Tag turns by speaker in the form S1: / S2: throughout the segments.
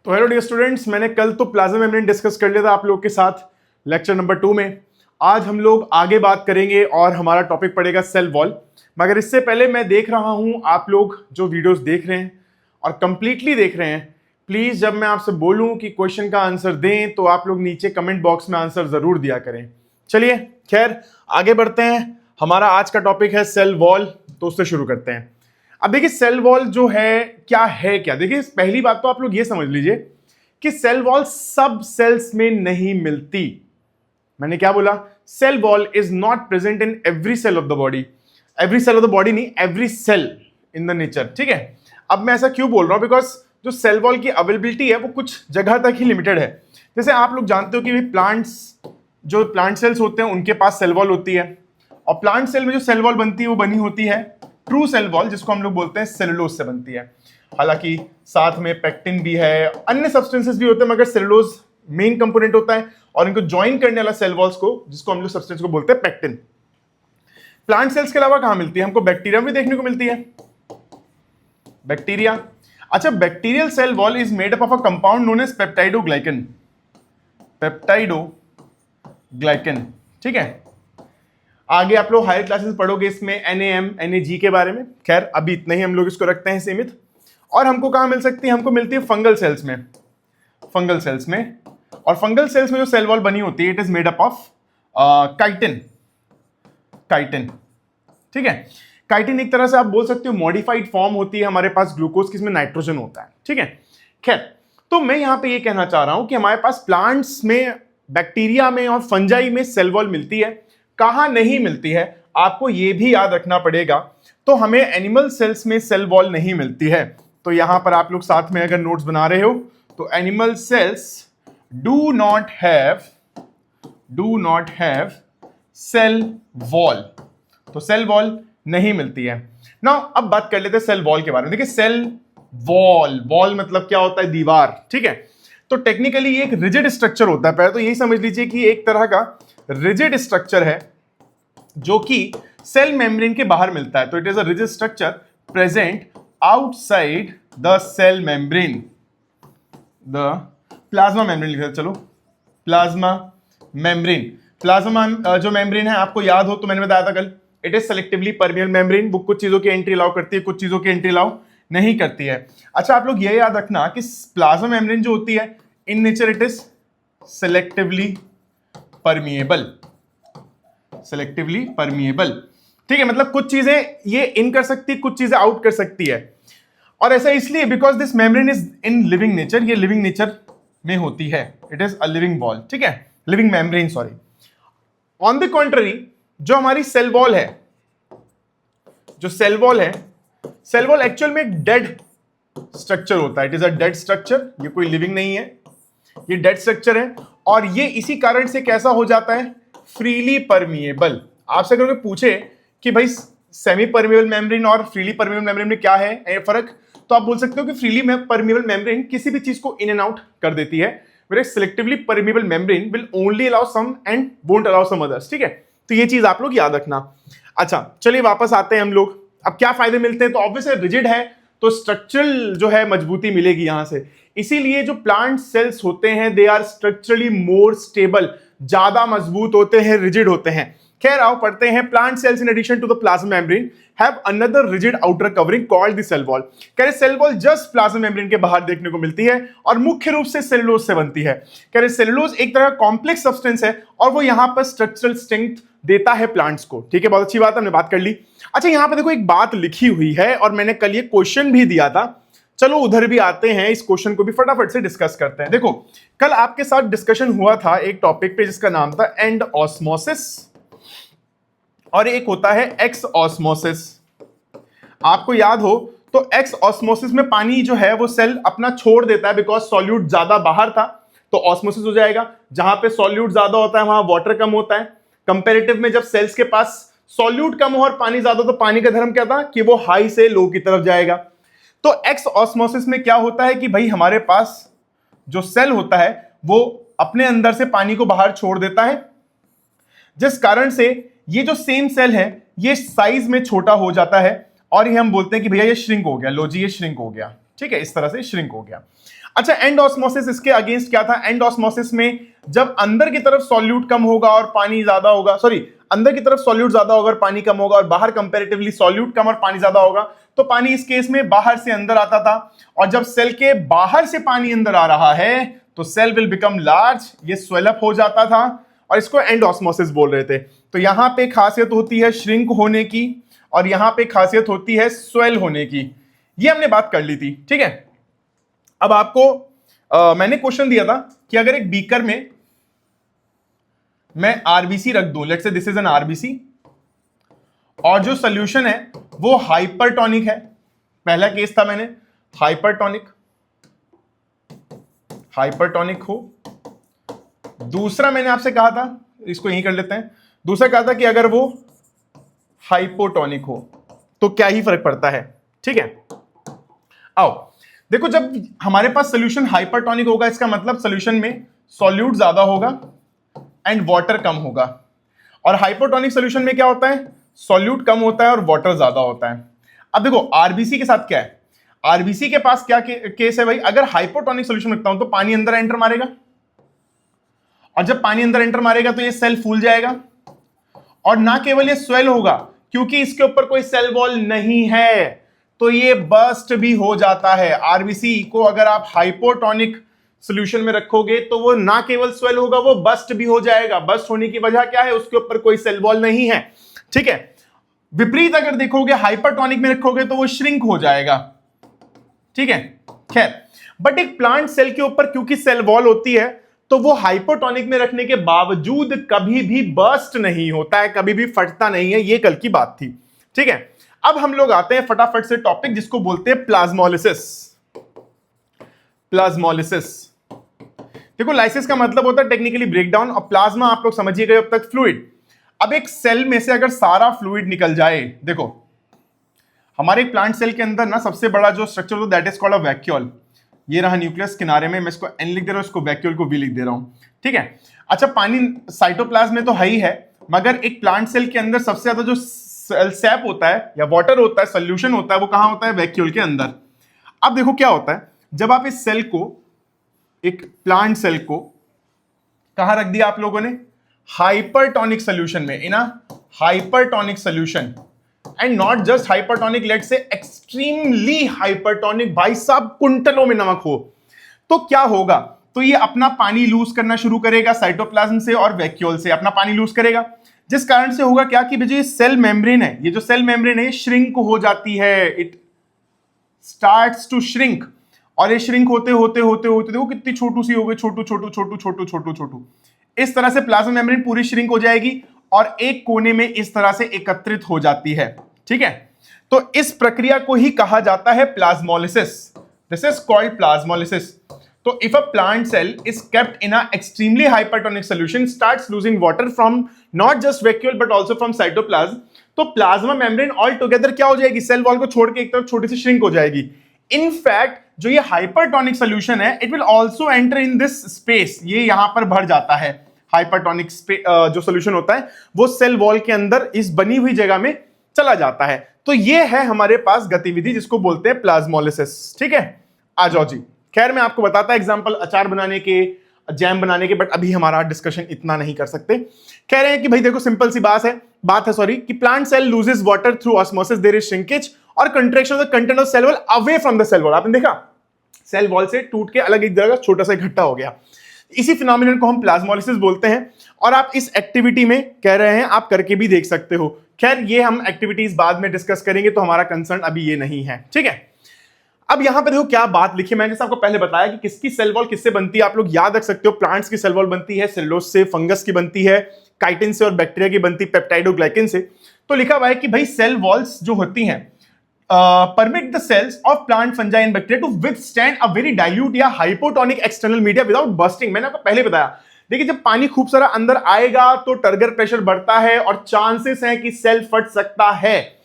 S1: तो hello dear students, मैंने कल तो प्लाज्मा मेम्ब्रेन डिस्कस कर लिया था आप लोग के साथ लेक्चर नंबर 2 में। आज हम लोग आगे बात करेंगे और हमारा टॉपिक पड़ेगा सेल वॉल। मगर इससे पहले मैं देख रहा हूं आप लोग जो वीडियोस देख रहे हैं और कंप्लीटली देख रहे हैं, प्लीज जब मैं आपसे बोलूं कि क्वेश्चन का आंसर दें तो आप लोग नीचे कमेंट बॉक्स में आंसर जरूर दिया करें। चलिए खैर आगे बढ़ते हैं। हमारा आज का टॉपिक है सेल वॉल, तो उससे शुरू करते हैं। अब देखिए सेल वॉल जो है क्या, देखिए पहली बात तो आप लोग ये समझ लीजिए कि सेल वॉल सब सेल्स में नहीं मिलती। मैंने क्या बोला? Cell wall is not present in every cell of the body. Every cell of the body नहीं, every cell in the nature. ठीक है, अब मैं ऐसा क्यों बोल रहा हूं? बिकॉज जो सेल वॉल की अवेलेबिलिटी है वो कुछ जगह तक ही लिमिटेड है। जैसे आप लोग जानते हो कि प्लांट्स, जो प्लांट सेल्स होते हैं उनके पास सेल वॉल होती है, और प्लांट सेल में जो सेल वॉल बनती है वो बनी होती है ट्रू सेल वॉल, जिसको हम लोग बोलते हैं सेलुलोज से बनती है। हालांकि साथ में पेक्टिन भी है, अन्य सब्सटेंसेस भी होते हैं, मगर सेलुलोज मेन कंपोनेंट होता है और इनको ज्वाइन करने वाला सेल वॉल्स को, जिसको हम लोग सब्सटेंस को बोलते हैं पेक्टिन। प्लांट सेल्स के अलावा कहां मिलती है? हमको बैक्टीरिया भी देखने को मिलती है। बैक्टीरिया, अच्छा, bacterial cell wall is made up of a compound known as peptidoglycan. Peptidoglycan, ठीक है। आगे आप लोग हायर क्लासेस पढ़ोगे इसमें NAM NAG के बारे में। खैर अभी इतना ही हम लोग इसको रखते हैं सीमित। और हमको कहां मिल सकती है? हमको मिलती है फंगल सेल्स में। फंगल सेल्स में, और फंगल सेल्स में जो सेल वॉल बनी होती है it is made up of chitin. Chitin, ठीक है। काइटिन एक तरह से आप बोल सकते हो मॉडिफाइड फॉर्म होती है हमारे पास ग्लूकोज की, इसमें नाइट्रोजन होता है। ठीक है, खैर तो मैं यहां पे ये कहना चाह रहा हूं कि हमारे पास प्लांट्स में, बैक्टीरिया में और फंजाई में सेल वॉल मिलती है। कहां नहीं मिलती है आपको ये भी याद रखना पड़ेगा। तो हमें एनिमल सेल्स में सेल वॉल नहीं मिलती है। तो यहां पर आप लोग साथ में अगर नोट्स बना रहे हो तो animal cells do not have cell wall, तो सेल वॉल नहीं मिलती है। नाउ अब बात कर लेते हैं सेल वॉल के बारे में। देखिए सेल वॉल मतलब क्या होता है? दीवार, ठीक है। तो टेक्निकली ये एक रिजिड स्ट्रक्चर होता है। पहले तो यही समझ लीजिए कि एक तरह का रिजिड स्ट्रक्चर है जो कि सेल मेम्ब्रेन के बाहर मिलता है। तो it is a rigid structure present outside the cell membrane, the plasma membrane लिखा। चलो प्लाज्मा मेम्ब्रेन, प्लाज्मा जो मेम्ब्रेन है आपको याद हो तो मैंने बताया था कल, it is selectively permeable membrane. वो कुछ चीजों की एंट्री अलाउ करती है, कुछ चीजों की एंट्री अलाउ नहीं करती है। अच्छा आप लोग ये याद रखना कि प्लाज्मा मेम्ब्रेन जो होती है in nature it is selectively permeable. Selectively permeable, ठीक है। मतलब कुछ चीजें ये इन कर सकती है, कुछ चीजें आउट कर सकती है। और ऐसा इसलिए because this membrane is in living nature, ये लिविंग नेचर में होती है। It is a living wall, ठीक है, living membrane, sorry. On the contrary जो हमारी सेल वॉल है, जो सेल वॉल है, सेल वॉल एक्चुअल में एक डेड स्ट्रक्चर होता है। It is a dead structure, ये कोई लिविंग नहीं है, ये डेड स्ट्रक्चर है। और ये इसी कारण से कैसा हो जाता है? Freely permeable. आपसे अगर कोई पूछे कि भाई सेमी परमिएबल मेम्ब्रेन और फ्रीली परमिएबल मेम्ब्रेन में क्या है फर्क, तो आप बोल सकते हो कि फ्रीली परमिएबल मेम्ब्रेन किसी भी चीज को इन एंड आउट कर देती है, whereas selectively permeable membrane will only allow some and won't allow some others। ठीक है, तो ये चीज आप लोग याद रखना। अच्छा चलिए वापस आते हैं हम लोग। अब क्या फायदे मिलते हैं? तो ऑब्वियसली रिजिड है तो स्ट्रक्चरल जो है मजबूती मिलेगी यहां से। इसीलिए जो प्लांट सेल्स होते हैं they are structurally more stable, ज्यादा मजबूत होते हैं, रिजिड होते हैं। खैर आओ पढ़ते हैं। Plant cells in addition to the plasma membrane have another rigid outer covering called the cell wall. कह रहे cell wall just plasma membrane के बाहर देखने को मिलती है और मुख्य रूप से सेलुलोज से बनती है। कह रहे सेलुलोज एक तरह का कॉम्प्लेक्स सब्सटेंस है और वो यहां पर स्ट्रक्चरल स्ट्रेंथ देता है प्लांट्स को। ठीक है, बहुत अच्छी बात, हमने बात कर ली। अच्छा यहां पर देखो एक बात लिखी हुई है और मैंने कल ये क्वेश्चन भी दिया था। चलो उधर भी आते हैं, इस क्वेश्चन को भी फटाफट से डिस्कस करते हैं। देखो कल आपके साथ डिस्कशन हुआ था एक टॉपिक पे जिसका नाम था एंड ऑस्मोसिस और एक होता है एक्स ऑस्मोसिस। आपको याद हो तो एक्स ऑस्मोसिस में पानी जो है वो सेल अपना छोड़ देता है बिकॉज सॉल्यूट ज्यादा बाहर था, तो ऑस्मोसिस हो जाएगा। जहां पे सॉल्यूट ज्यादा होता है वहां वाटर कम होता है। कंपैरेटिव में जब सेल्स के पास सॉल्यूट कम हो और पानी ज्यादा, तो पानी का धर्म क्या था कि वो हाई से लो की तरफ जाएगा। तो एक्स ऑस्मोसिस में क्या होता है कि भाई हमारे पास जो सेल होता है वो अपने अंदर से पानी को बाहर छोड़ देता है, जिस कारण से ये जो सेम सेल है ये साइज में छोटा हो जाता है और ये हम बोलते हैं कि भैया ये श्रिंक हो गया। लो जी ये श्रिंक हो गया। ठीक है, इस तरह से श्रिंक हो गया। अच्छा, एंड ऑस्मोसिस इसके अगेंस्ट क्या था? एंड ऑस्मोसिस में जब अंदर की तरफ सॉल्यूट कम होगा और पानी ज्यादा होगा, सॉरी, अंदर की तरफ सॉल्यूट ज्यादा होगा और पानी कम होगा, और बाहर कंपैरेटिवली सॉल्यूट कम और पानी ज्यादा होगा, तो पानी इस केस में बाहर से अंदर आता था। और जब सेल के बाहर से पानी अंदर आ रहा है तो सेल विल बिकम लार्ज, ये स्वेल अप हो जाता था, और इसको एंड ऑस्मोसिस बोल रहे थे। तो यहां पे खासियत होती है श्रिंक होने की, और यहां पे खासियत होती है स्वेल होने की। ये हमने बात कर ली थी, ठीक है। अब आपको मैंने क्वेश्चन दिया था कि अगर एक बीकर में मैं आरबीसी रख दूं, let's say this is an RBC, और जो सोल्यूशन है वो हाइपरटोनिक है। पहला केस था मैंने हाइपरटोनिक हो। दूसरा मैंने आपसे कहा था, इसको यहीं कर लेते हैं, दूसरा कहा था कि अगर वो हाइपोटोनिक हो तो क्या ही फर्क पड़ता है, ठीक है। आओ देखो, जब हमारे पास सोल्यूशन हाइपरटोनिक होगा, इसका मतलब सोल्यूशन में सॉल्यूट ज्यादा होगा एंड वाटर कम होगा। और हाइपोटोनिक सोल्यूशन में क्या होता है? सॉल्यूट कम होता है और वाटर ज्यादा होता है। अब देखो आरबीसी के साथ क्या है, आरबीसी के पास क्या केस है भाई? अगर हाइपोटोनिक सोल्यूशन रखता हूं तो पानी अंदर एंटर मारेगा, और जब पानी अंदर एंटर मारेगा तो ये सेल फूल जाएगा, और ना केवल ये स्वेल होगा, क्योंकि इसके ऊपर कोई सेल वॉल नहीं है तो ये बर्स्ट भी हो जाता है। आरबीसी को अगर आप हाइपोटोनिक सॉल्यूशन में रखोगे तो वो ना केवल स्वेल होगा, वो बस्ट भी हो जाएगा। बस्ट होने की वजह क्या है? उसके ऊपर कोई सेल वॉल नहीं है, ठीक है। विपरीत अगर देखोगे, हाइपरटोनिक में रखोगे तो वो श्रिंक हो जाएगा, ठीक है। खैर, बट एक प्लांट सेल के ऊपर क्योंकि सेल वॉल होती है तो वो हाइपोटोनिक में रखने के बावजूद कभी भी बर्स्ट नहीं होता है, कभी भी फटता नहीं है। ये कल की बात थी, ठीक है। अब हम लोग आते हैं फटाफट से टॉपिक जिसको बोलते हैं प्लाज्मोलिसिस। देखो, लाइसिस का मतलब होता है टेक्निकली ब्रेकडाउन, और प्लाज्मा आप लोग समझिए गए अब तक फ्लूइड। अब एक सेल में से अगर सारा फ्लूइड निकल जाए, देखो हमारे एक प्लांट सेल के अंदर ना सबसे बड़ा जो स्ट्रक्चर होता है that is called a vacuole. ये रहा न्यूक्लियस किनारे में, मैं इसको एन लिख दे रहा हूं, इसको वैक्यूल को वी लिख दे रहा हूं, ठीक है। अच्छा, पानी साइटोप्लाज्म में तो है ही है, मगर एक प्लांट सेल के अंदर सबसे ज्यादा जो सैप होता है या वाटर होता है, सोल्यूशन होता है, वो कहां होता है? वैक्यूल के अंदर। अब देखो क्या होता है, जब आप इस सेल को, एक प्लांट सेल को कहां रख दिया आप लोगों ने? हाइपरटोनिक सोल्यूशन में, in hypertonic solution, and not just hypertonic, let's say extremely hypertonic, भाई साहब कुंटलों में नमक हो, तो क्या होगा? तो ये अपना पानी लूज करना शुरू करेगा साइटोप्लाज्म से और वैक्यूल से, अपना पानी लूज करेगा, जिस कारण से होगा क्या कि जो सेल मेम्ब्रेन है, ये जो सेल मेम्ब्रेन है श्रिंक हो जाती है, इट स्टार्ट्स टू श्रिंक। और ये श्रिंक होते होते होते होते देखो कितनी छोटू सी हो गई, छोटू, इस तरह से प्लाज्मा मेम्ब्रेन पूरी श्रिंक हो जाएगी और एक कोने में इस तरह से एकत्रित हो जाती है, ठीक है। तो इस प्रक्रिया को ही कहा जाता है plasmolysis. This is called plasmolysis. तो if a plant cell is kept in a extremely hypertonic solution, starts losing water from not just vacuole but also from cytoplasm, तो प्लाज्मा मेम्ब्रेन ऑल टुगेदर क्या हो जाएगी? Cell wall को छोड़ के एक तरफ छोटी सी श्रिंक हो जाएगी। इनफैक्ट जो ये हाइपरटोनिक सॉल्यूशन है, it will also enter in this space, ये यहां पर भर जाता है। हाइपरटोनिक जो सॉल्यूशन होता है वो सेल वॉल के अंदर इस बनी हुई जगह में चला जाता है। तो ये है हमारे पास गतिविधि जिसको बोलते हैं प्लाज्मोलिसिस, ठीक है। आ जाओ जी। खैर मैं आपको बताता एग्जांपल अचार बनाने के, जैम बनाने के, बट अभी हमारा डिस्कशन इतना नहीं कर सकते। कह रहे हैं कि भाई देखो सिंपल सी बात है सॉरी, कि plant cell loses water through osmosis, there is shrinkage और contraction of the content of cell wall away from the cell wall. आपने देखा सेल वॉल से टूट के अलग एक जगह छोटा सा इकट्ठा हो गया। इसी फिनोमिनन को हम प्लाज्मोलिसिस बोलते हैं, और आप इस एक्टिविटी में कह रहे हैं आप करके भी देख सकते हो। खैर ये हम एक्टिविटीज बाद में डिस्कस करेंगे, तो हमारा कंसर्न अभी ये नहीं है, ठीक है। अब यहां पे देखो क्या बात लिखी, मैंने जैसे आपको पहले बताया कि किसकी सेल वॉल किससे बनती है, आप लोग याद रख सकते हो। प्लांट्स की सेल वॉल बनती है सेलुलोज से, फंगस की बनती है काइटिन से, और बैक्टीरिया की बनती है पेप्टाइडोग्लाइकिन से। तो लिखा हुआ है कि भाई सेल वॉल्स जो होती हैं permit the cells of plant fungi and bacteria to withstand a very dilute या hypotonic external media without bursting। मैंने आपको पहले बताया, देखिए जब पानी खूब सारा अंदर आएगा तो टर्गर प्रेशर बढ़ता है और चांसेस हैं कि सेल फट सकता है,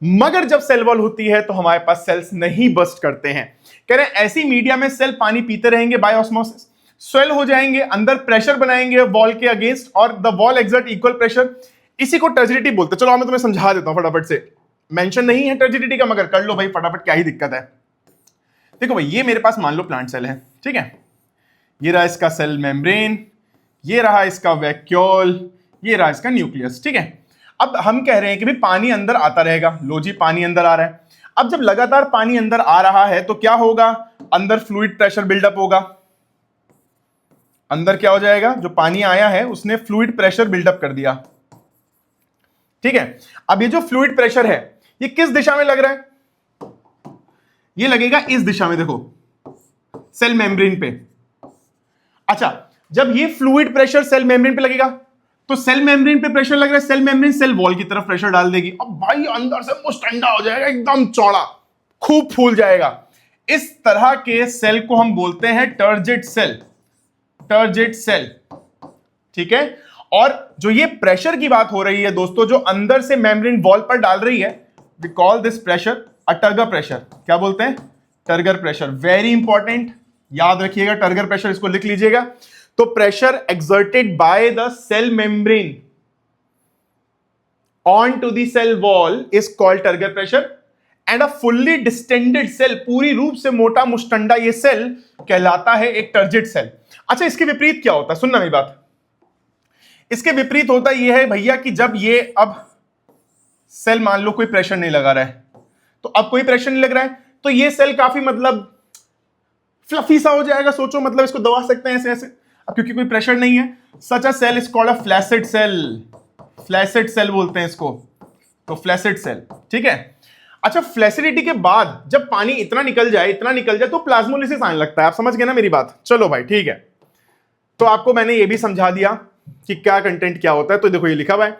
S1: मगर जब सेल वॉल होती है तो हमारे पास सेल्स नहीं बस्ट करते हैं। कह रहे हैं ऐसी मीडिया में सेल पानी पीते रहेंगे बाय ऑस्मोसिस, स्वेल हो जाएंगे, अंदर प्रेशर बनाएंगे वॉल के अगेंस्ट, और the wall exert equal pressure. इसी को टर्जिडिटी बोलते हैं। चलो मैं तुम्हें समझा देता हूं फटाफट से, मेंशन नहीं है टर्जिडिटी का, मगर कर लो भाई फटाफट, क्या ही दिक्कत है। देखो भाई, ये मेरे पास मान लो प्लांट सेल है, ठीक है, ये रहा इसका सेल मेम्ब्रेन, ये रहा इसका वैक्यूल, ये रहा इसका न्यूक्लियस, ठीक है। अब हम कह रहे हैं कि भाई पानी अंदर आता रहेगा, लो जी पानी अंदर आ रहा है। अब जब लगातार पानी अंदर आ रहा है तो क्या होगा, अंदर फ्लूइड प्रेशर बिल्डअप होगा। अंदर क्या हो जाएगा, जो पानी आया है उसने फ्लूइड प्रेशर बिल्डअप कर दिया, ठीक है। अब ये जो फ्लूइड प्रेशर है ये किस दिशा में लग रहा है, ये लगेगा इस दिशा में, देखो सेल मेम्ब्रेन पे। अच्छा, जब ये फ्लूइड प्रेशर सेल मेम्ब्रेन पे लगेगा तो सेल मेम्ब्रेन पे प्रेशर लग रहा है, सेल मेम्ब्रेन सेल वॉल की तरफ प्रेशर डाल देगी। अब भाई अंदर से मुस्टंडा हो जाएगा, एकदम चौड़ा, खूब फूल जाएगा। इस तरह के सेल को हम बोलते हैं टर्जिट सेल, टर्जिट सेल, ठीक है। और जो ये प्रेशर की बात हो रही है दोस्तों, जो अंदर से मेम्ब्रेन वॉल पर डाल रही है, we call this pressure a turgor pressure. क्या बोलते हैं, टर्गर प्रेशर। वेरी इंपॉर्टेंट, याद रखिएगा टर्गर प्रेशर, इसको लिख लीजिएगा। तो pressure exerted by the cell membrane on to the cell wall is called turgor pressure, and a fully distended cell, पूरी रूप से मोटा मुस्टंडा ये सेल कहलाता है एक टर्जिट सेल। अच्छा, इसके विपरीत क्या होता है, सुनना मेरी बात। इसके विपरीत होता यह है भैया कि जब ये अब सेल मान लो कोई प्रेशर नहीं लगा रहा है, तो अब कोई प्रेशर नहीं लग रहा है तो ये सेल काफी मतलब फ्लफी सा हो जाएगा, सोचो मतलब इसको दबा सकते हैं ऐसे ऐसे। अब क्योंकि कोई प्रेशर नहीं है, such a cell is called a flaccid cell, flaccid cell बोलते हैं इसको, तो फ्लैसिड सेल, ठीक है। अच्छा, फ्लैसिडिटी के बाद जब पानी इतना निकल जाए, इतना निकल जाए तो प्लाज्मोलिसिस आने लगता है। आप समझ गए ना मेरी बात, चलो भाई ठीक है। तो आपको मैंने ये भी समझा दिया कि क्या कंटेंट क्या होता है। तो देखो ये लिखा हुआ है,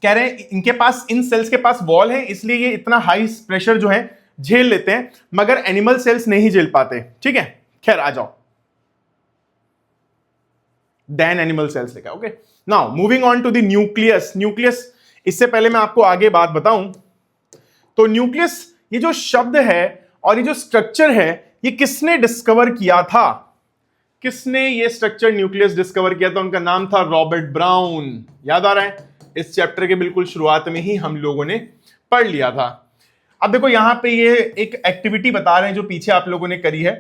S1: कह रहे हैं इनके पास, इन सेल्स के पास वॉल है इसलिए ये इतना हाई प्रेशर जो है झेल लेते हैं, मगर एनिमल सेल्स नहीं झेल पाते, ठीक है। खैर आ जाओ, देन एनिमल सेल्स लिखा, okay. Now moving on to the nucleus. Nucleus, इससे पहले मैं आपको आगे बात बताऊं तो न्यूक्लियस ये जो शब्द है और ये जो स्ट्रक्चर है, ये किसने डिस्कवर किया था, किसने ये स्ट्रक्चर न्यूक्लियस डिस्कवर किया था, उनका नाम था रॉबर्ट ब्राउन। याद आ रहा है, इस चैप्टर के बिल्कुल शुरुआत में ही हम लोगों ने पढ़ लिया था। अब देखो यहां पे ये एक एक्टिविटी बता रहे हैं जो पीछे आप लोगों ने करी है।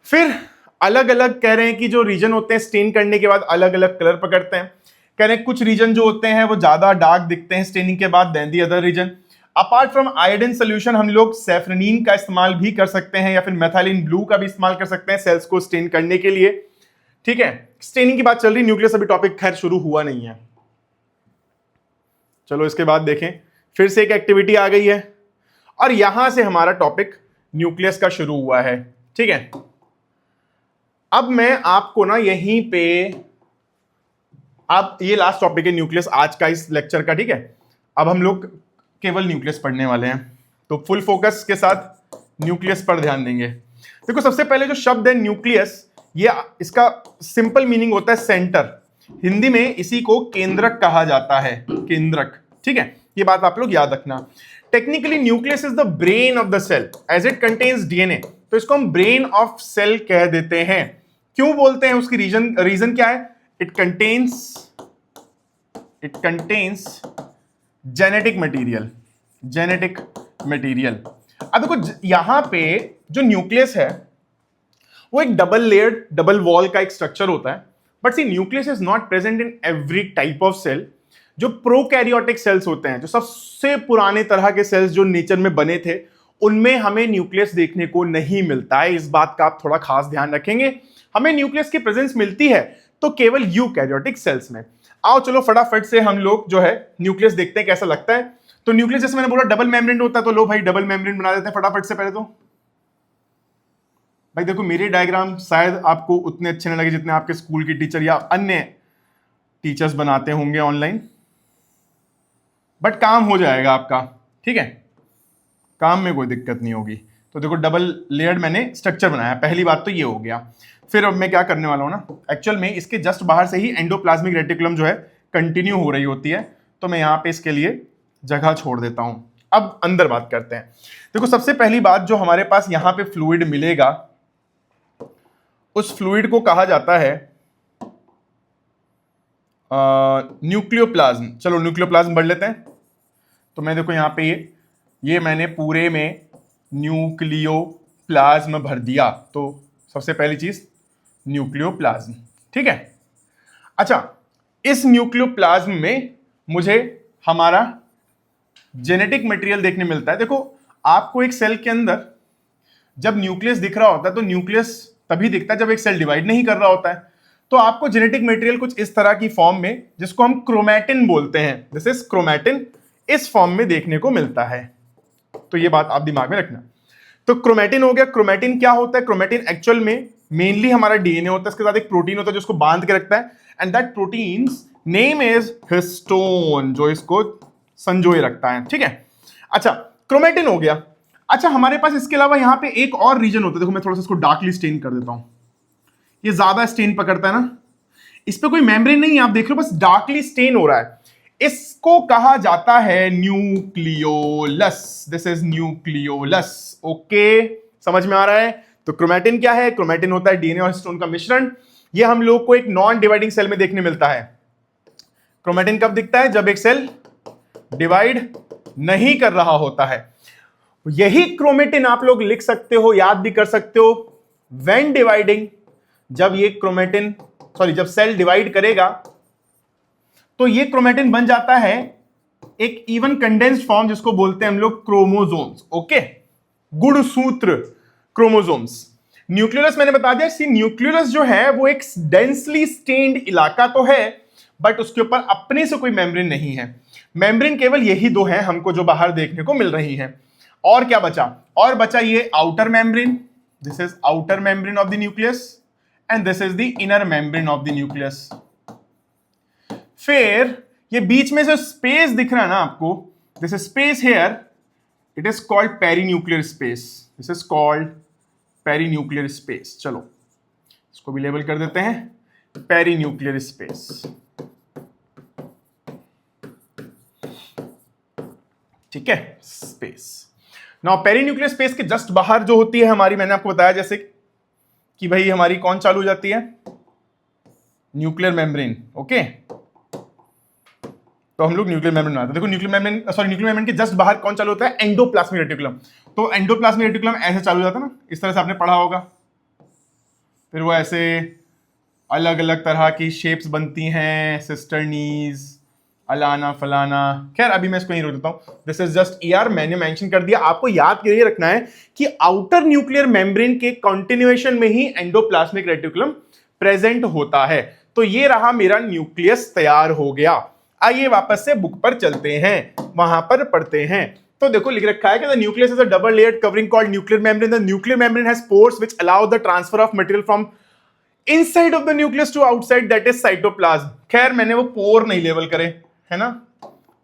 S1: फिर अलग अलग कह रहे हैं कि जो रीजन होते हैं स्टेन करने के बाद अलग अलग कलर पकड़ते हैं। कह रहे हैं कुछ रीजन जो होते हैं वो ज्यादा डार्क दिखते हैं स्टेनिंग के बाद then the other reason. Apart from iodine solution हम लोग सैफरनीन का इस्तेमाल भी कर सकते हैं या फिर मेथाइलिन ब्लू का भी इस्तेमाल कर सकते हैं सेल्स को स्टेन करने के लिए, ठीक है। स्टेनिंग की बात चल रही, न्यूक्लियस अभी टॉपिक खैर शुरू हुआ नहीं है। चलो इसके बाद देखें, फिर से एक एक्टिविटी आ गई है और यहां से हमारा टॉपिक न्यूक्लियस का शुरू हुआ है, ठीक है। अब मैं आपको ना यहीं पे, अब ये लास्ट टॉपिक है न्यूक्लियस आज का इस लेक्चर का, ठीक है। अब हम लोग केवल न्यूक्लियस पढ़ने वाले हैं, तो फुल फोकस के साथ न्यूक्लियस पर ध्यान देंगे। देखो सबसे पहले जो शब्द है न्यूक्लियस, ये इसका सिंपल मीनिंग होता है सेंटर। हिंदी में इसी को केंद्रक कहा जाता है, केंद्रक, ठीक है। ये बात आप लोग याद रखना। Technically nucleus is the brain of the cell as it contains DNA, तो इसको हम ब्रेन ऑफ सेल कह देते हैं। क्यों बोलते हैं, उसकी रीजन क्या है, इट कंटेन्स जेनेटिक मटेरियल। अब देखो यहां पे जो न्यूक्लियस है वो एक डबल लेयर्ड, डबल वॉल का एक स्ट्रक्चर होता है। But see nucleus is not present in every type of cell. जो प्रोकैरियोटिक सेल्स होते हैं, जो सबसे पुराने तरह के सेल्स जो नेचर में बने थे, उनमें हमें न्यूक्लियस देखने को नहीं मिलता है। इस बात का आप थोड़ा खास ध्यान रखेंगे। हमें न्यूक्लियस की प्रेजेंस मिलती है तो केवल यूकैरियोटिक सेल्स में। आओ चलो फटाफट से हम लोग जो है न्यूक्लियस देखते हैं कैसा लगता है। तो न्यूक्लियस जैसे मैंने बोला डबल मेम्ब्रेन होता है, तो लो भाई डबल मेम्ब्रेन बना देते हैं फटाफट से। पहले तो भाई देखो मेरे डायग्राम शायद आपको उतने अच्छे नहीं लगे जितने आपके स्कूल की टीचर या अन्य टीचर्स बनाते होंगे ऑनलाइन, बट काम हो जाएगा आपका, ठीक है, काम में कोई दिक्कत नहीं होगी। तो देखो डबल लेयर्ड मैंने स्ट्रक्चर बनाया, पहली बात तो ये हो गया। फिर अब मैं क्या करने वाला हूं ना, एक्चुअल में इसके जस्ट बाहर से ही एंडोप्लाज्मिक रेटिकुलम जो है कंटिन्यू हो रही होती है, तो मैं यहां पे इसके लिए जगह छोड़ देता हूं। अब अंदर बात करते हैं। देखो सबसे पहली बात, जो हमारे पास यहां पे फ्लूइड मिलेगा उस फ्लूइड को कहा जाता है न्यूक्लियोप्लाज्म। चलो न्यूक्लियोप्लाज्म पढ़ लेते हैं। तो मैं देखो यहां पे ये मैंने पूरे में न्यूक्लियोप्लाज्म भर दिया, तो सबसे पहली चीज न्यूक्लियोप्लाज्म, ठीक है। अच्छा, इस न्यूक्लियोप्लाज्म में मुझे हमारा जेनेटिक मटेरियल देखने मिलता है। देखो, आपको एक सेल के अंदर जब न्यूक्लियस दिख रहा होता है तो न्यूक्लियस तभी दिखता है जब एक सेल डिवाइड नहीं कर रहा होता है। तो आपको जेनेटिक मटेरियल कुछ इस तरह की फॉर्म में, जिसको हम क्रोमैटिन बोलते हैं, दिस इज क्रोमैटिन, इस फॉर्म में देखने को मिलता है। तो ये बात आप दिमाग में रखना। तो क्रोमैटिन हो गया। क्रोमैटिन क्या होता है? क्रोमैटिन एक्चुअल में मेनली हमारा डीएनए होता है, इसके साथ एक प्रोटीन होता है जो इसको बांध के रखता है, and that proteins name is histone, जो इसको संजोए रखता है, ठीक है। अच्छा, क्रोमैटिन हो गया। अच्छा, हमारे पास इसके अलावा यहां पे एक और रीजन होता है। देखो, मैं थोड़ा सा इसको डार्कली स्टेन कर देता हूं, ये ज्यादा स्टेन पकड़ता है ना, इस पे कोई मेम्ब्रेन नहीं है, आप देख रहे हो बस डार्कली स्टेन हो रहा है। इसको कहा जाता है nucleolus. This is nucleolus. Okay, समझ में आ रहा है? तो क्रोमैटिन क्या है? क्रोमैटिन होता है डीएनए और हिस्टोन का मिश्रण। ये हम लोग को एक नॉन डिवाइडिंग सेल में देखने मिलता है। क्रोमैटिन कब दिखता है? जब एक सेल डिवाइड नहीं कर रहा होता है। यही क्रोमैटिन आप लोग लिख सकते हो, याद भी कर सकते हो, व्हेन डिवाइडिंग, जब ये क्रोमैटिन जब सेल डिवाइड करेगा तो ये क्रोमैटिन बन जाता है एक इवन कंडेंस्ड फॉर्म, जिसको बोलते हैं हम लोग क्रोमोसोम्स। ओके, गुणसूत्र क्रोमोसोम्स। न्यूक्लियोलस मैंने बता दिया। सी, न्यूक्लियोलस जो है वो एक डेंसली स्टेन्ड इलाका तो है, बट उसके ऊपर अपने से कोई मेम्ब्रेन नहीं है। मेम्ब्रेन केवल यही दो हैं हमको जो बाहर देखने को मिल रही हैं। और क्या बचा? और बचा ये outer membrane, this is outer membrane of the nucleus, and this is the inner membrane of the nucleus. फिर ये बीच में जो स्पेस दिख रहा है ना आपको, this is space here, it is called perinuclear space. This is called perinuclear space. चलो इसको भी लेबल कर देते हैं, पेरीन्यूक्लियर स्पेस, ठीक है, स्पेस। नाउ पेरीन्यूक्लियर स्पेस के जस्ट बाहर जो होती है हमारी, मैंने आपको बताया जैसे कि भाई हमारी कौन चालू हो जाती है? Nuclear membrane. ओके, तो हम लोग न्यूक्लियर मेम्ब्रेन बनाते हैं। देखो, न्यूक्लियर मेम्ब्रेन के जस्ट बाहर कौन चालू होता है? Endoplasmic reticulum. तो एंडोप्लाज्मिक रेटिकुलम ऐसे चालू हो जाता है ना, इस तरह से आपने पढ़ा होगा। फिर वो ऐसे अलग अलग तरह की शेप्स बनती हैं, सिस्टर्नीज, अलाना फलाना। खैर, अभी मैं इसको नहीं रोक देता हूं। दिस इज जस्ट ईआर, मैंने मेंशन कर दिया। आपको याद ये रखना है कि आउटर न्यूक्लियर मेम्ब्रेन के कंटिन्यूएशन में ही एंडोप्लाज्मिक रेटिकुलम प्रेजेंट होता है। तो ये रहा मेरा न्यूक्लियस, तैयार हो गया। आइए वापस से बुक पर चलते हैं, वहां पर पढ़ते हैं। तो देखो, लिख रखा है कि the nucleus is a double layered covering called nuclear membrane. The nuclear membrane has pores which allow the transfer of material from inside of the nucleus to outside, that is cytoplasm. खैर, मैंने वो पोर नहीं label करे, है ना।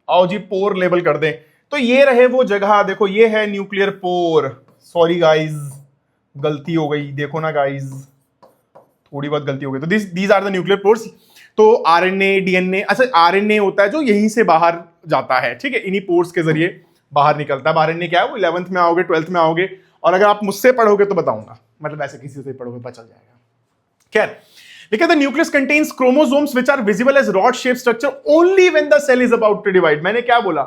S1: आओ जी, पोर label कर दें। तो ये रहे वो जगह, देखो ये है न्यूक्लियर पोर। सॉरी गाइस, गलती हो गई, देखो ना गाइस, थोड़ी बहुत गलती हो गई। तो these are the nuclear pores. तो आरएनए, डीएनए, अच्छा आरएनए होता है जो यहीं से बाहर जाता है, ठीक है, इन्हीं पोर्स के जरिए बाहर निकलता है। आरएनए क्या है? वो 11th में आओगे, 12th में आओगे, और अगर आप मुझसे पढ़ोगे तो बताऊंगा, मतलब ऐसे किसी से पढ़ोगे पता चल जाएगा। खैर, देखिए, the nucleus contains chromosomes which are visible as rod shaped structure only when the cell is about to divide। मैंने क्या बोला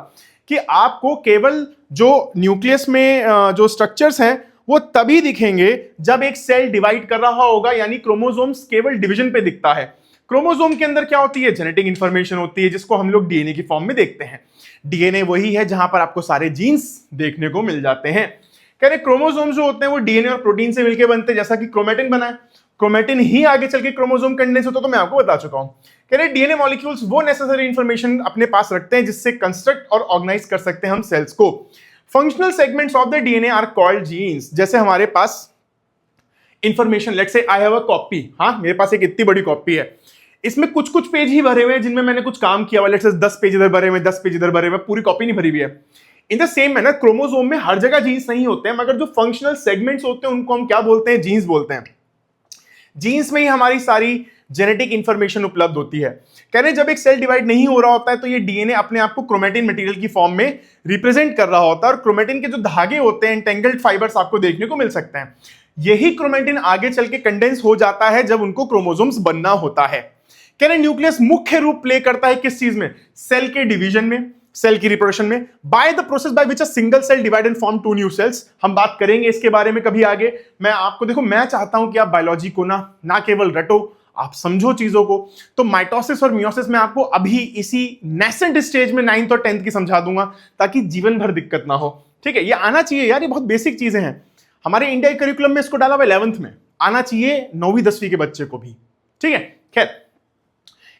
S1: कि आपको केवल जो न्यूक्लियस में जो स्ट्रक्चर्स हैं वो तभी दिखेंगे जब एक सेल डिवाइड कर रहा होगा, यानी क्रोमोसोम्स केवल डिवीजन पे दिखता है। क्रोमोसोम के अंदर क्या होती है? जेनेटिक इंफॉर्मेशन होती है, जिसको हम लोग डीएनए की फॉर्म में देखते हैं। डीएनए वही है जहां पर आपको सारे जीन्स देखने को मिल जाते हैं। कह रहे क्रोमोसोम्स जो होते हैं वो डीएनए और प्रोटीन से मिलकर बनते हैं, जैसा कि क्रोमैटिन बना है। क्रोमैटिन ही आगे चल के क्रोमोसोम कंडेंस होता है, तो मैं आपको बता चुका हूं। कह रहे डीएनए मॉलिक्यूल्स वो नेसेसरी इंफॉर्मेशन अपने पास रखते हैं जिससे कंस्ट्रक्ट और ऑर्गेनाइज कर सकते हैं हम सेल्स को। Functional segments of the DNA are called genes. जैसे हमारे पास information, let's say I have a copy, हाँ मेरे पास एक इतनी बड़ी कॉपी है, इसमें कुछ कुछ पेज ही भरे हुए हैं जिनमें मैंने कुछ काम किया हुआ। लेट्स से 10 पेज इधर भरे हुए, 10 पेज इधर भरे हुए, पूरी कॉपी नहीं भरी हुई है। In the same manner chromosome में हर जगह जीन्स नहीं होते हैं, मगर जो फंक्शनल सेगमेंट्स होते हैं उनको हम क्या बोलते हैं? जीन्स बोलते हैं। जीन्स में ही हमारी सारी जेनेटिक इंफॉर्मेशन उपलब्ध होती है। कह रहे जब एक सेल डिवाइड नहीं हो रहा होता है तो ये डीएनए अपने आप को क्रोमैटिन मटेरियल की फॉर्म में रिप्रेजेंट कर रहा होता है, और क्रोमैटिन के जो धागे होते हैं, एंटेंगल्ड फाइबर्स आपको देखने को मिल सकते हैं। यही क्रोमैटिन आगे चल के कंडेंस हो जाता है जब उनको क्रोमोसोम्स बनना होता है। कह रहे न्यूक्लियस मुख्य रूप प्ले करता है किस चीज में? सेल के डिवीजन में, सेल की रिप्रोडक्शन में, by the process by which a single cell divide and form two new cells. हम बात करेंगे इसके बारे में कभी आगे। मैं आपको देखो, मैं चाहता हूं कि आप बायोलॉजी को ना केवल रटो, आप समझो चीजों को। तो माइटोसिस और मियोसिस में आपको अभी इसी नेसेंट स्टेज में 9th और 10th की समझा दूंगा, ताकि जीवन भर दिक्कत ना हो। ठीक है, ये आना चाहिए यार, ये बहुत बेसिक चीजें हैं। हमारे इंडिया के करिकुलम में इसको डाला हुआ 11th में, आना चाहिए 9वीं 10वीं के बच्चे को भी। ठीक है, खैर,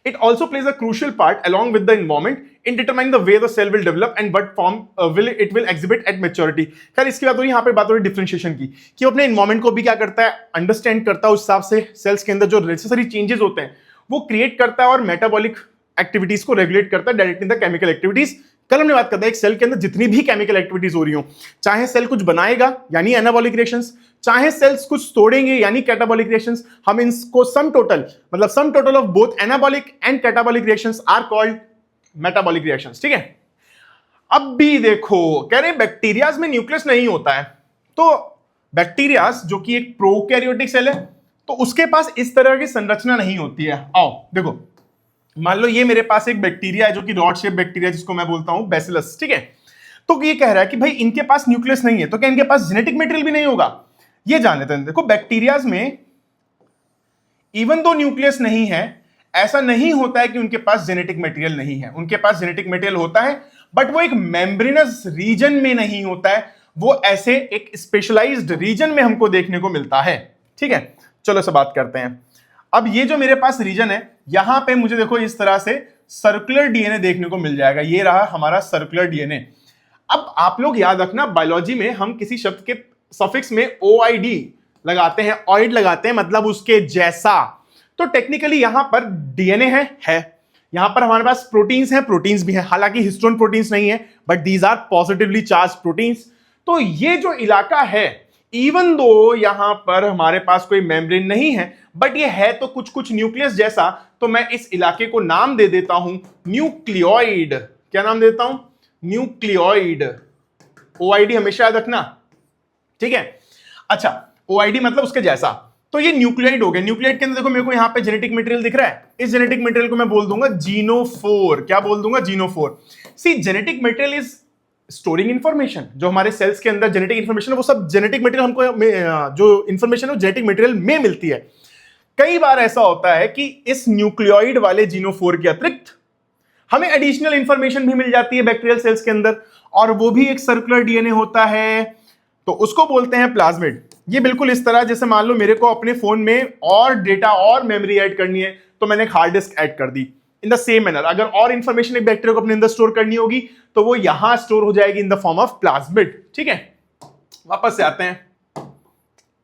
S1: it also plays a crucial part along with the environment in determining the way the cell will develop and what form it will exhibit at maturity। खैर, इसकी बात हो रही, यहाँ पे बात हो रही डिफरेंशिएशन की, कि अपने environment को भी क्या करता है, अंडरस्टैंड करता है, उस हिसाब से सेल्स के अंदर जो नेसेसरी चेंजेस होते हैं वो क्रिएट करता है और मेटाबॉलिक एक्टिविटीज को रेगुलेट करता है डायरेक्टली द केमिकल एक्टिविटीज। कल हमने बात करता है एक सेल के अंदर जितनी भी केमिकल एक्टिविटीज हो रही हो, चाहे सेल कुछ बनाएगा यानी एनाबॉलिक रिएक्शंस, चाहे सेल्स कुछ तोड़ेंगे यानी कैटाबॉलिक रिएक्शंस, हम इनको sum total of both anabolic and catabolic reactions are called metabolic reactions. ठीक है, अब भी देखो, कह रहे बैक्टीरियाज में न्यूक्लियस नहीं होता है, तो बैक्टीरियाज जो कि एक प्रोकैरियोटिक सेल है, तो उसके पास इस तरह की संरचना नहीं होती है। आओ देखो, मान लो ये मेरे पास एक बैक्टीरिया है जो कि रॉड शेप बैक्टीरिया, जिसको मैं बोलता हूं बैसिलस। ठीक है, तो ये कह रहा है कि भाई इनके पास न्यूक्लियस नहीं है, तो क्या इनके पास जेनेटिक मटेरियल भी नहीं होगा? ये जान लेते हैं। देखो, बैक्टीरियाज में इवन दो न्यूक्लियस नहीं है, ऐसा नहीं होता है कि उनके पास जेनेटिक मटेरियल नहीं है। उनके पास जेनेटिक मटेरियल होता है, बट वो एक मेम्ब्रेनस रीजन में नहीं होता है, वो ऐसे एक स्पेशलाइज्ड रीजन में हमको देखने को मिलता है। ठीक है, चलो से बात करते हैं। अब ये जो मेरे पास रीजन है, यहां पे मुझे देखो इस तरह से सर्कुलर डीएनए देखने को मिल जाएगा। ये रहा हमारा सर्कुलर डीएनए। अब आप लोग याद रखना, बायोलॉजी में हम किसी शब्द के सफिक्स में ओआईडी लगाते हैं, ऑइड लगाते हैं, मतलब उसके जैसा। तो टेक्निकली यहां पर डीएनए है, यहां पर हमारे पास प्रोटीन्स हैं, प्रोटीन्स भी हैं, हालांकि हिस्टोन प्रोटीन्स नहीं है, but these are positively charge proteins. तो ये जो इलाका है, इवन दो यहां पर हमारे पास कोई मेम्ब्रेन नहीं है, बट ये है तो कुछ न्यूक्लियस जैसा, तो मैं इस इलाके को नाम दे देता हूं न्यूक्लियोइड। क्या नाम देता हूं? न्यूक्लियोइड। ओआईडी हमेशा याद रखना। ठीक है, अच्छा, ओआईडी मतलब उसके जैसा। तो ये न्यूक्लियोइड हो गया। न्यूक्लियोइड के अंदर देखो, मेरे को यहां पे जेनेटिक मटेरियल दिख रहा है, इस जेनेटिक मटेरियल को मैं बोल दूंगा जीनोफोर। क्या बोल दूंगा? Genophore. See, genetic material is storing information. जो हमारे सेल्स के अंदर जेनेटिक इंफॉर्मेशन है, वो सब जेनेटिक मटेरियल हमको, जो इंफॉर्मेशन है वो जेनेटिक मटेरियल में मिलती है। कई बार ऐसा होता है कि इस न्यूक्लियोइड वाले जीनोफोर के अतिरिक्त हमें एडिशनल इंफॉर्मेशन भी मिल जाती है बैक्टीरियल सेल्स के अंदर, और वो भी एक सर्कुलर डीएनए होता है, तो उसको बोलते हैं प्लाज्मिड। ये बिल्कुल इस तरह, जैसे मान लो मेरे को अपने फोन में और डेटा और मेमोरी ऐड करनी है, तो मैंने एक हार्ड डिस्क ऐड कर दी। इन द सेम मैनर, अगर और इंफॉर्मेशन एक बैक्टीरिया को अपने अंदर स्टोर करनी होगी, तो वो यहां स्टोर हो जाएगी in the form of plasmid. ठीक है, वापस से आते हैं।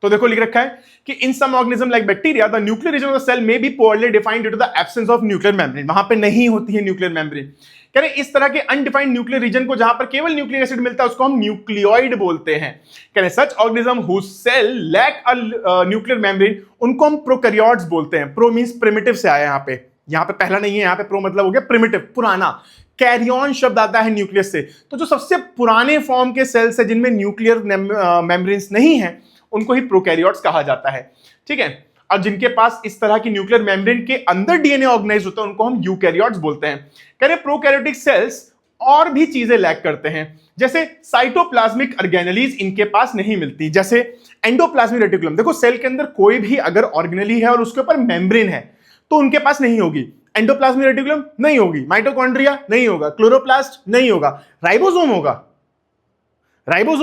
S1: तो देखो लिख रखा है कि in some organism like bacteria the nuclear region of the cell may be poorly defined due to the absence of nuclear membrane. वहां पे नहीं होती है न्यूक्लियर मेम्ब्रेन। कह रहे इस तरह के अनडिफाइंड न्यूक्लियर रीजन को, जहां पर केवल न्यूक्लिक एसिड मिलता है, उसको हम न्यूक्लियोइड बोलते हैं। कह रहे such organism whose cell lack a nuclear membrane, उनको हम प्रोकैरियोट्स बोलते हैं। प्रो मींस प्रिमिटिव से आया, यहां पे पहला नहीं है, यहां पे प्रो मतलब हो गया प्रिमिटिव, पुराना। कैरियन शब्द आता है न्यूक्लियस से, तो जो सबसे पुराने फॉर्म के सेल्स है जिनमें न्यूक्लियर मेम्ब्रेन्स नहीं है, उनको ही प्रोकैरियोट्स कहा जाता है। ठीक है, और जिनके पास इस तरह की न्यूक्लियर मेम्ब्रेन के अंदर डीएनए ऑर्गेनाइज होता है, उनको हम यूकैरियोट्स बोलते हैं। कह रहे प्रोकैरियोटिक सेल्स और भी चीजें लैक करते हैं, जैसे साइटोप्लाज्मिक ऑर्गेनेलीज इनके पास नहीं मिलती, जैसे एंडोप्लाज्मिक रेटिकुलम। देखो, सेल के अंदर कोई भी अगर ऑर्गेनेली है और उसके ऊपर मेम्ब्रेन है, तो उनके पास नहीं होगी। एंडोप्लाज्मिक रेटिकुलम नहीं होगी, माइटोकॉन्ड्रिया नहीं होगा, क्लोरोप्लास्ट नहीं होगा, राइबोसोम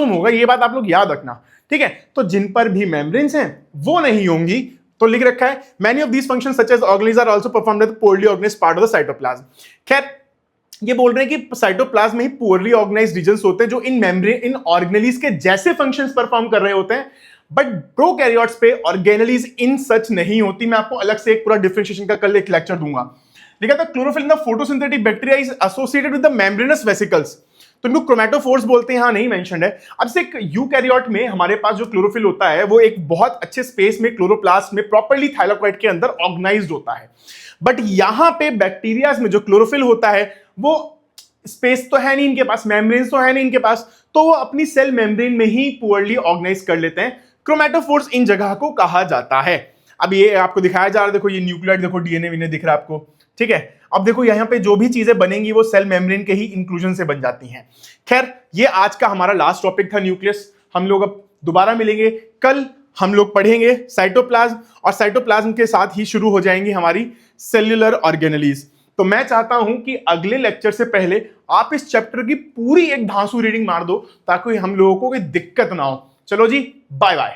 S1: होगा, ये बात आप लोग याद रखना। ठीक है, तो जिन पर भी मेम्ब्रेन्स हैं वो नहीं होंगी। तो लिख रखा है many of these functions such as organelles are also performed at the poorly organised part of the cytoplasm. खैर, ये बोल रहे हैं कि साइटोप्लाज्म में ही पोरली ऑर्गेनाइज्ड रीजन्स होते हैं जो इन मेम्ब्रेन, इन ऑर्गेनेलीज के जैसे फंक्शंस परफॉर्म कर रहे होते हैं, बट प्रोकैरियोट्स पे ऑर्गेनेलीज इन सच नहीं होती। मैं आपको अलग से एक पूरा डिफरेंशिएशन का कल एक लेक्चर दूंगा। लिखा था chlorophyll in the photosynthetic bacteria is associated with the membranes vesicles, तो इनको क्रोमैटोफोर्स बोलते हैं, यहां नहीं मेंशन्ड है। अब से यूकैरियोट में हमारे पास जो क्लोरोफिल होता है वो एक बहुत अच्छे स्पेस में क्लोरोप्लास्ट में प्रॉपर्ली थाइलाकोइड के अंदर ऑर्गेनाइज्ड होता है, बट यहां पे बैक्टीरियाज में जो क्लोरोफिल होता है वो स्पेस तो है नहीं इनके पास, मेम्ब्रेन्स तो है नहीं इनके पास, तो वो अपनी सेल मेम्ब्रेन में ही पुअरली ऑर्गेनाइज कर लेते हैं। क्रोमैटोफोर्स इन जगह को कहा जाता है। अब ये आपको दिखाया जा रहा है, देखो ये न्यूक्लियोइड, देखो डीएनए विने दिख रहा है आपको। ठीक है। अब देखो यहाँ पे जो भी चीजें बनेंगी वो सेल मेम्ब्रेन के ही इंक्लूजन से बन जाती हैं। खैर, ये आज का हमारा लास्ट टॉपिक था, न्यूक्लियस। हम लोग अब दोबारा मिलेंगे कल। हम लोग पढ़ेंगे साइटोप्लाज्म, और साइटोप्लाज्म के साथ ही शुरू हो जाएंगी हमारी सेल्यूलर ऑर्गेनेलीज। तो मैं चाहता हूं कि अगले लेक्चर से पहले आप इस चैप्टर की पूरी एक धांसू रीडिंग मार दो, ताकि हम लोगों को कोई दिक्कत ना हो। चलो जी, बाय बाय।